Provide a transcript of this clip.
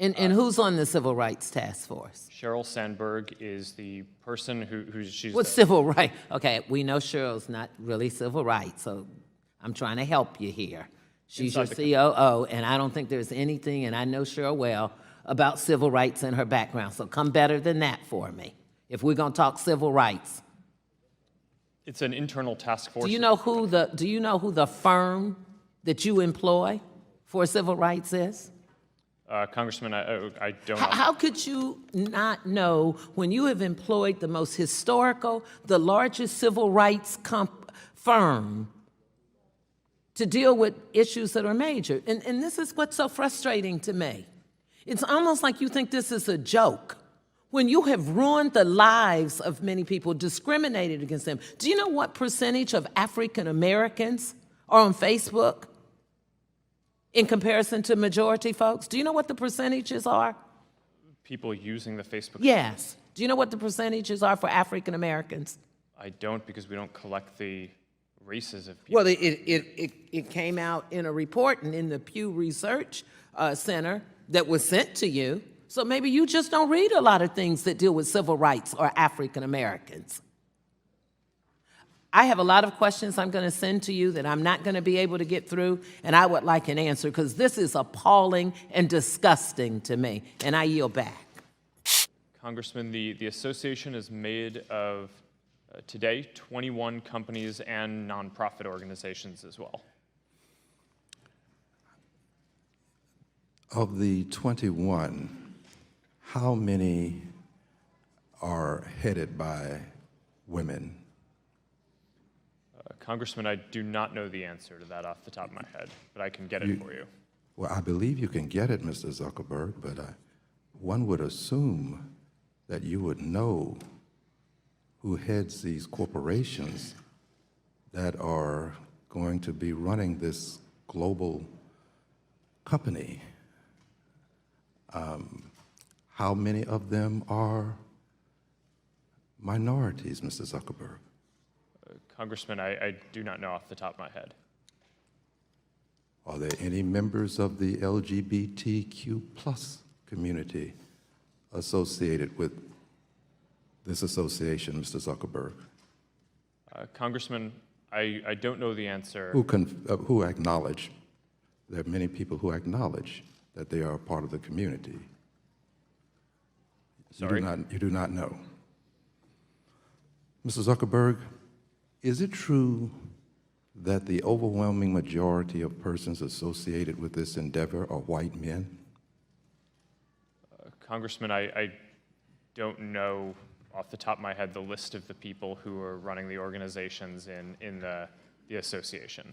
And who's on the Civil Rights Task Force? Sheryl Sandberg is the person she's What's civil rights? Okay, we know Cheryl's not really civil rights, so I'm trying to help you here. She's your COO, and I don't think there's anything, and I know Cheryl well, about civil rights in her background. So come better than that for me, if we're gonna talk civil rights. It's an internal task force. Do you know who the firm that you employ for civil rights is? Congressman, I don't know. How could you not know when you have employed the most historical, the largest civil rights firm to deal with issues that are major? And this is what's so frustrating to me. It's almost like you think this is a joke when you have ruined the lives of many people, discriminated against them. Do you know what percentage of African Americans are on Facebook in comparison to majority folks? Do you know what the percentages are? People using the Facebook? Yes. Do you know what the percentages are for African Americans? I don't, because we don't collect the races of people. Well, it came out in a report and in the Pew Research Center that was sent to you. So maybe you just don't read a lot of things that deal with civil rights or African Americans. I have a lot of questions I'm going to send to you that I'm not going to be able to get through, and I would like an answer, because this is appalling and disgusting to me, and I yield back. Congressman, the association is made of, today, 21 companies and nonprofit organizations as well. Of the 21, how many are headed by women? Congressman, I do not know the answer to that off the top of my head, but I can get it for you. Well, I believe you can get it, Mr. Zuckerberg, but one would assume that you would know who heads these corporations that are going to be running this global company. How many of them are minorities, Mr. Zuckerberg? Congressman, I do not know off the top of my head. Are there any members of the LGBTQ plus community associated with this association, Mr. Zuckerberg? Congressman, I don't know the answer. Who acknowledge? There are many people who acknowledge that they are a part of the community. Sorry? You do not know. Mr. Zuckerberg, is it true that the overwhelming majority of persons associated with this endeavor are white men? Congressman, I don't know off the top of my head the list of the people who are running the organizations in the association.